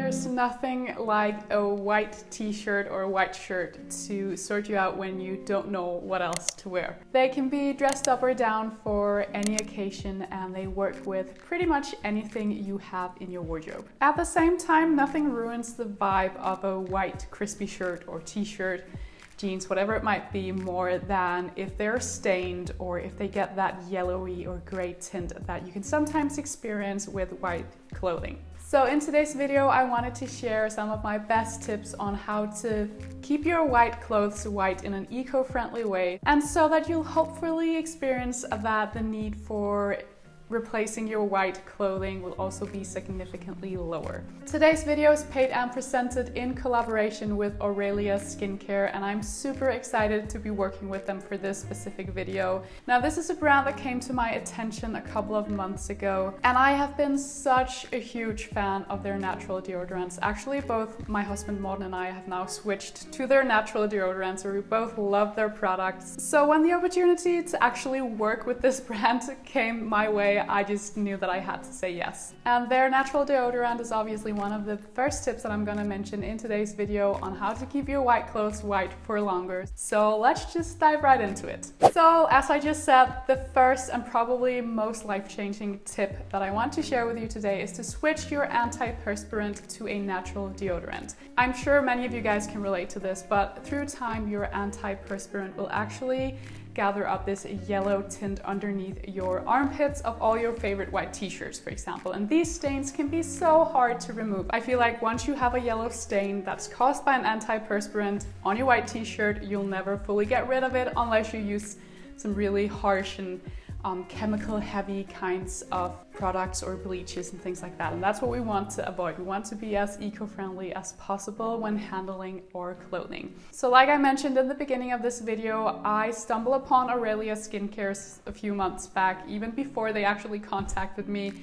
There's nothing like a white t-shirt or a white shirt to sort you out when you don't know what else to wear. They can be dressed up or down for any occasion, and they work with pretty much anything you have in your wardrobe. At the same time, nothing ruins the vibe of a white crispy shirt or t-shirt, jeans, whatever it might be, more than if they're stained or if they get that yellowy or gray tint that you can sometimes experience with white clothing. So in today's video, I wanted to share some of my best tips on how to keep your white clothes white in an eco-friendly way, and so that you'll hopefully experience that the need for replacing your white clothing will also be significantly lower. Today's video is paid and presented in collaboration with Aurelia Skincare, and I'm super excited to be working with them for this specific video. Now, this is a brand that came to my attention a couple of months ago, and I have been such a huge fan of their natural deodorants. Actually, both my husband Morten and I have now switched to their natural deodorants, so we both love their products. So when the opportunity to actually work with this brand came my way, I just knew that I had to say yes. And their natural deodorant is obviously one of the first tips that I'm going to mention in today's video on how to keep your white clothes white for longer. So let's just dive right into it. So as I just said, the first and probably most life-changing tip that I want to share with you today is to switch your antiperspirant to a natural deodorant. I'm sure many of you guys can relate to this, but through time your antiperspirant will actually gather up this yellow tint underneath your armpits of all your favorite white t-shirts, for example. And these stains can be so hard to remove. I feel like once you have a yellow stain that's caused by an antiperspirant on your white t-shirt, you'll never fully get rid of it unless you use some really harsh and chemical heavy kinds of products or bleaches and things like that. And that's what we want to avoid. We want to be as eco-friendly as possible when handling our clothing. So like I mentioned in the beginning of this video, I stumbled upon Aurelia Skincare a few months back, even before they actually contacted me.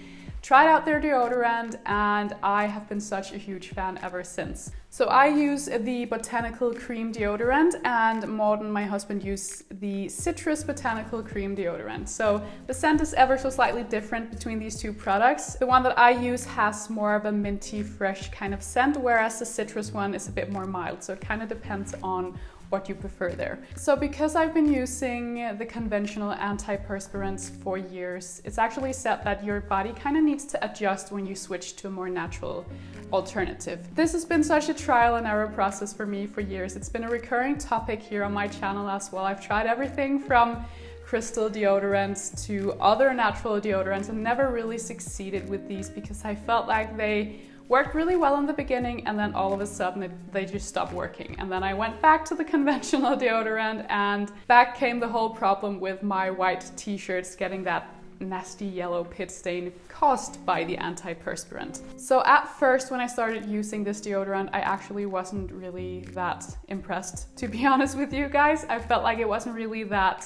Tried out their deodorant, and I have been such a huge fan ever since. So I use the Botanical Cream deodorant, and Morten, my husband, use the Citrus Botanical Cream deodorant. So the scent is ever so slightly different between these two products. The one that I use has more of a minty, fresh kind of scent, whereas the citrus one is a bit more mild. So it kind of depends on what you prefer there. So because I've been using the conventional antiperspirants for years, it's actually said that your body kind of needs to adjust when you switch to a more natural alternative. This has been such a trial and error process for me for years. It's been a recurring topic here on my channel as well. I've tried everything from crystal deodorants to other natural deodorants and never really succeeded with these because I felt like they worked really well in the beginning, and then all of a sudden they just stopped working. And then I went back to the conventional deodorant, and back came the whole problem with my white t-shirts getting that nasty yellow pit stain caused by the antiperspirant. So at first, when I started using this deodorant, I actually wasn't really that impressed, to be honest with you guys. I felt like it wasn't really that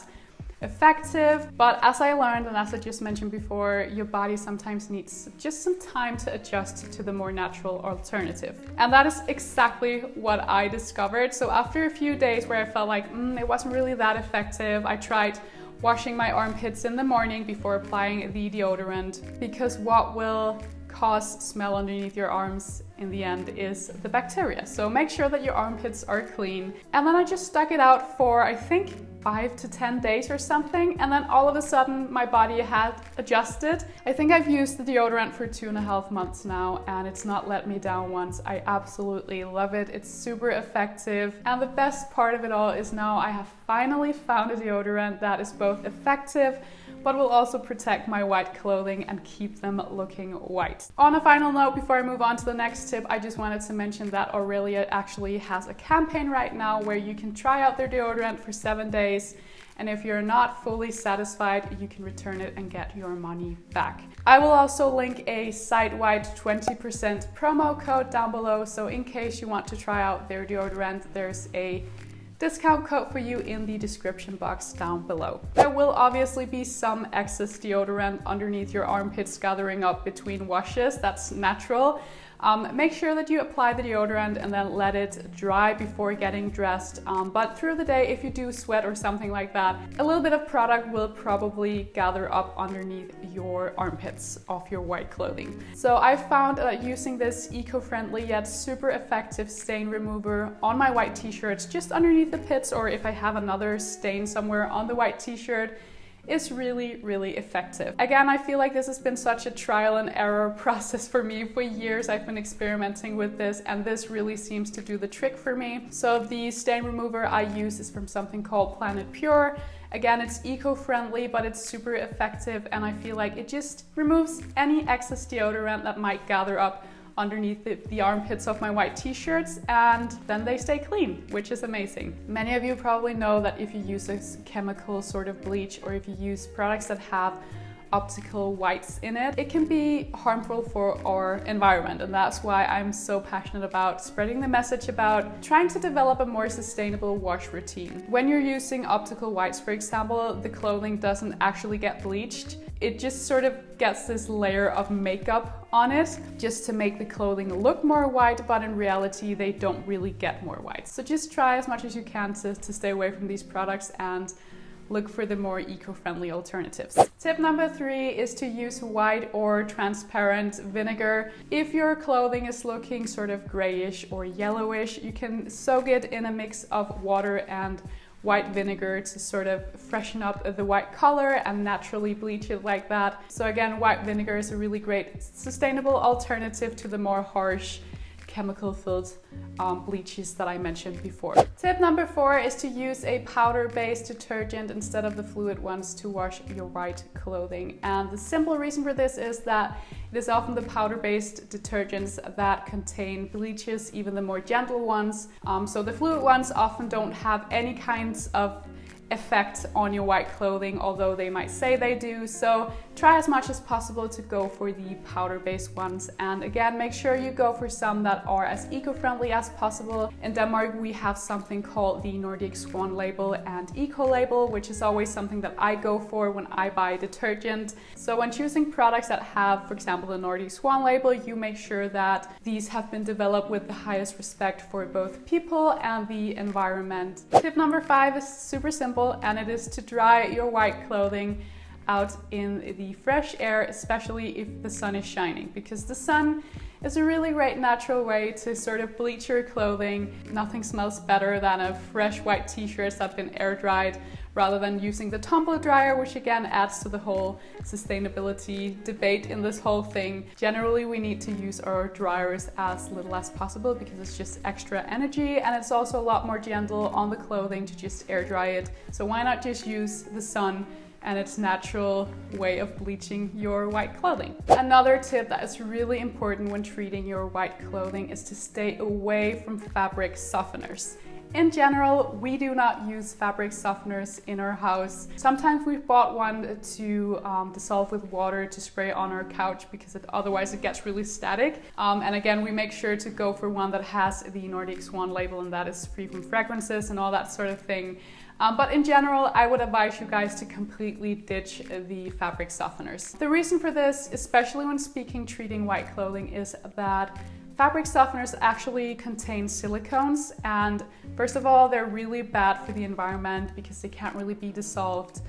effective, but as I learned, and as I just mentioned before, your body sometimes needs just some time to adjust to the more natural alternative. And that is exactly what I discovered. So after a few days where I felt like it wasn't really that effective, I tried washing my armpits in the morning before applying the deodorant, because what will cause smell underneath your arms in the end is the bacteria. So make sure that your armpits are clean. And then I just stuck it out for, I think, 5 to 10 days or something, and then all of a sudden my body had adjusted. I think I've used the deodorant for 2.5 months now, and it's not let me down once. I absolutely love it. It's super effective, and the best part of it all is now I have finally found a deodorant that is both effective but will also protect my white clothing and keep them looking white. On a final note, before I move on to the next tip, I just wanted to mention that Aurelia actually has a campaign right now where you can try out their deodorant for 7 days, and if you're not fully satisfied, you can return it and get your money back. I will also link a site-wide 20% promo code down below, so in case you want to try out their deodorant, there's a Discount code for you in the description box down below. There will obviously be some excess deodorant underneath your armpits gathering up between washes. That's natural. Make sure that you apply the deodorant and then let it dry before getting dressed. But through the day, if you do sweat or something like that, a little bit of product will probably gather up underneath your armpits of your white clothing. So I found that using this eco-friendly yet super effective stain remover on my white t-shirts, just underneath the pits, or if I have another stain somewhere on the white t-shirt, is really, really effective. Again, I feel like this has been such a trial and error process for me. For years I've been experimenting with this, and this really seems to do the trick for me. So the stain remover I use is from something called Planet Pure. Again, it's eco-friendly, but it's super effective, and I feel like it just removes any excess deodorant that might gather up underneath the armpits of my white t-shirts, and then they stay clean, which is amazing. Many of you probably know that if you use a chemical sort of bleach, or if you use products that have optical whites in it, it can be harmful for our environment, and that's why I'm so passionate about spreading the message about trying to develop a more sustainable wash routine. When you're using optical whites, for example, the clothing doesn't actually get bleached. It just sort of gets this layer of makeup on it just to make the clothing look more white, but in reality they don't really get more white. So just try as much as you can to stay away from these products and look for the more eco-friendly alternatives. Tip number 3 is to use white or transparent vinegar. If your clothing is looking sort of grayish or yellowish, you can soak it in a mix of water and white vinegar to sort of freshen up the white color and naturally bleach it like that. So again, white vinegar is a really great sustainable alternative to the more harsh chemical-filled bleaches that I mentioned before. Tip number 4 is to use a powder-based detergent instead of the fluid ones to wash your white clothing. And the simple reason for this is that it is often the powder-based detergents that contain bleaches, even the more gentle ones. So the fluid ones often don't have any kinds of effect on your white clothing, although they might say they do. So try as much as possible to go for the powder-based ones, and again, make sure you go for some that are as eco-friendly as possible. In Denmark we have something called the Nordic Swan label and Eco label, which is always something that I go for when I buy detergent. So when choosing products that have, for example, the Nordic Swan label, you make sure that these have been developed with the highest respect for both people and the environment. Tip number 5 is super simple, and it is to dry your white clothing out in the fresh air, especially if the sun is shining, because the sun is a really great natural way to sort of bleach your clothing. Nothing smells better than a fresh white t-shirt that's been air dried, rather than using the tumble dryer, which again adds to the whole sustainability debate in this whole thing. Generally, we need to use our dryers as little as possible because it's just extra energy, and it's also a lot more gentle on the clothing to just air dry it. So why not just use the sun and its natural way of bleaching your white clothing. Another tip that is really important when treating your white clothing is to stay away from fabric softeners. In general, we do not use fabric softeners in our house. Sometimes we've bought one to dissolve with water to spray on our couch because otherwise it gets really static. And again, we make sure to go for one that has the Nordic Swan label, and that is free from fragrances and all that sort of thing. But in general, I would advise you guys to completely ditch the fabric softeners. The reason for this, especially when treating white clothing, is that fabric softeners actually contain silicones, and first of all, they're really bad for the environment because they can't really be dissolved.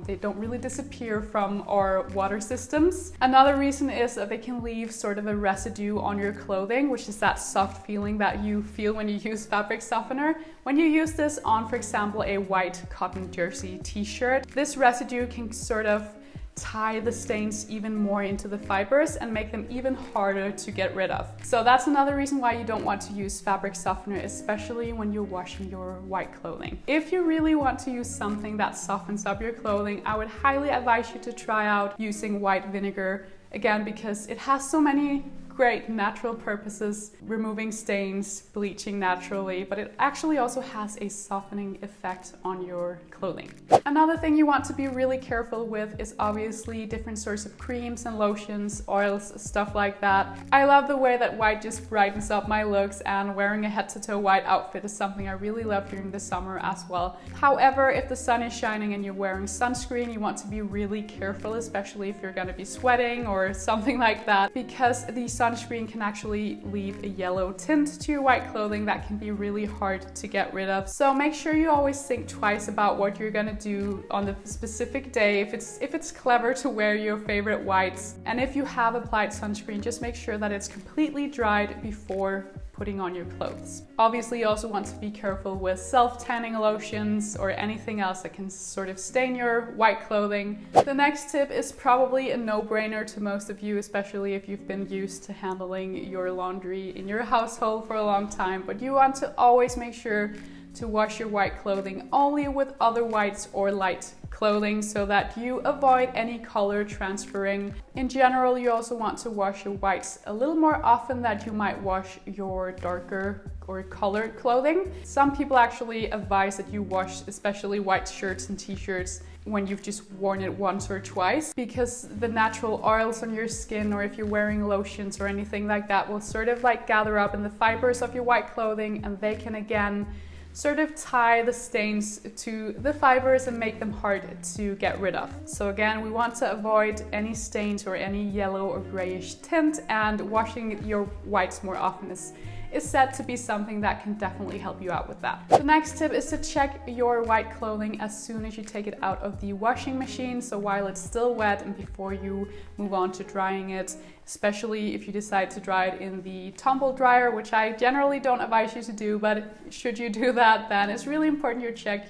They don't really disappear from our water systems. Another reason is that they can leave sort of a residue on your clothing, which is that soft feeling that you feel when you use fabric softener. When you use this on, for example, a white cotton jersey t-shirt, this residue can sort of tie the stains even more into the fibers and make them even harder to get rid of. So that's another reason why you don't want to use fabric softener, especially when you're washing your white clothing. If you really want to use something that softens up your clothing, I would highly advise you to try out using white vinegar, again, because it has so many great natural purposes, removing stains, bleaching naturally, but it actually also has a softening effect on your clothing. Another thing you want to be really careful with is obviously different sorts of creams and lotions, oils, stuff like that. I love the way that white just brightens up my looks, and wearing a head-to-toe white outfit is something I really love during the summer as well. However, if the sun is shining and you're wearing sunscreen, you want to be really careful, especially if you're going to be sweating or something like that, because the sunscreen can actually leave a yellow tint to your white clothing that can be really hard to get rid of. So make sure you always think twice about what you're going to do on the specific day, if it's clever to wear your favorite whites. And if you have applied sunscreen, just make sure that it's completely dried before putting on your clothes. Obviously, you also want to be careful with self-tanning lotions or anything else that can sort of stain your white clothing. The next tip is probably a no-brainer to most of you, especially if you've been used to handling your laundry in your household for a long time, but you want to always make sure to wash your white clothing only with other whites or light clothing so that you avoid any color transferring. In general, you also want to wash your whites a little more often than you might wash your darker or colored clothing. Some people actually advise that you wash especially white shirts and t-shirts when you've just worn it once or twice, because the natural oils on your skin, or if you're wearing lotions or anything like that, will sort of like gather up in the fibers of your white clothing, and they can again sort of tie the stains to the fibers and make them hard to get rid of. So again, we want to avoid any stains or any yellow or grayish tint, and washing your whites more often is said to be something that can definitely help you out with that. The next tip is to check your white clothing as soon as you take it out of the washing machine, so while it's still wet and before you move on to drying it, especially if you decide to dry it in the tumble dryer, which I generally don't advise you to do, but should you do that, then it's really important you check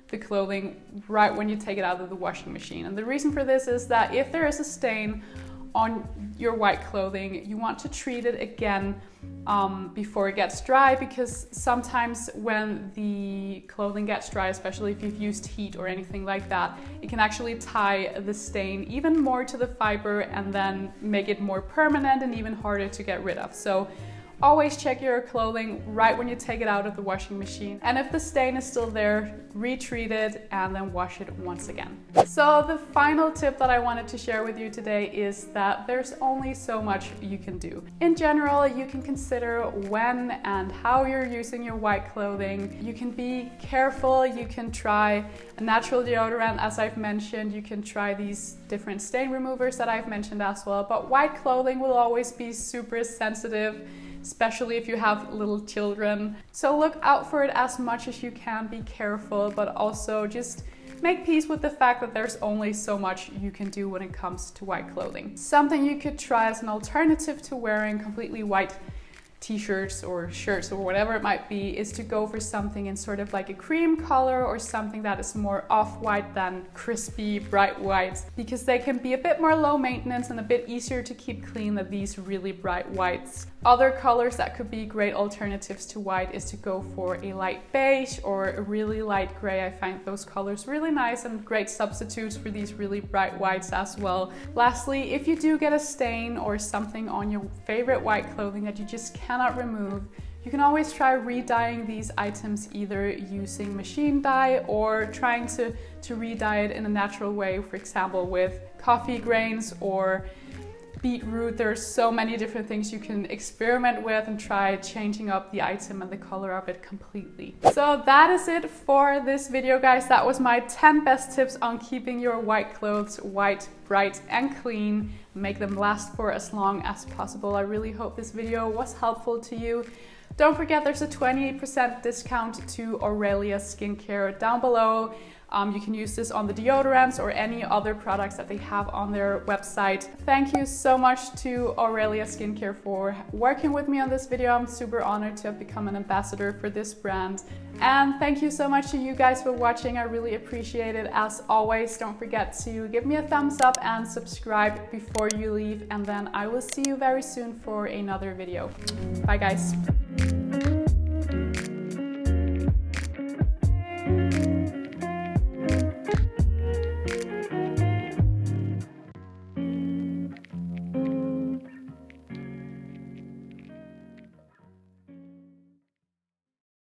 the clothing right when you take it out of the washing machine. And the reason for this is that if there is a stain on your white clothing, you want to treat it again before it gets dry, because sometimes when the clothing gets dry, especially if you've used heat or anything like that, it can actually tie the stain even more to the fiber and then make it more permanent and even harder to get rid of. So always check your clothing right when you take it out of the washing machine. And if the stain is still there, retreat it and then wash it once again. So the final tip that I wanted to share with you today is that there's only so much you can do. In general, you can consider when and how you're using your white clothing. You can be careful, you can try a natural deodorant as I've mentioned, you can try these different stain removers that I've mentioned as well, but white clothing will always be super sensitive, especially if you have little children. So look out for it as much as you can, be careful, but also just make peace with the fact that there's only so much you can do when it comes to white clothing. Something you could try as an alternative to wearing completely white t-shirts or shirts or whatever it might be is to go for something in sort of like a cream color, or something that is more off-white than crispy bright whites, because they can be a bit more low maintenance and a bit easier to keep clean than these really bright whites. Other colors that could be great alternatives to white is to go for a light beige or a really light gray. I find those colors really nice and great substitutes for these really bright whites as well. Lastly, if you do get a stain or something on your favorite white clothing that you just cannot remove, you can always try re-dyeing these items, either using machine dye or trying to re-dye it in a natural way, for example with coffee grains or beetroot. There's so many different things you can experiment with and try changing up the item and the color of it completely. So that is it for this video, guys. That was my 10 best tips on keeping your white clothes white, bright and clean. Make them last for as long as possible. I really hope this video was helpful to you. Don't forget there's a 28% discount to Aurelia Skincare down below. You can use this on the deodorants or any other products that they have on their website. Thank you so much to Aurelia Skincare for working with me on this video. I'm super honored to have become an ambassador for this brand. And thank you so much to you guys for watching. I really appreciate it. As always, don't forget to give me a thumbs up and subscribe before you leave. And then I will see you very soon for another video. Bye, guys.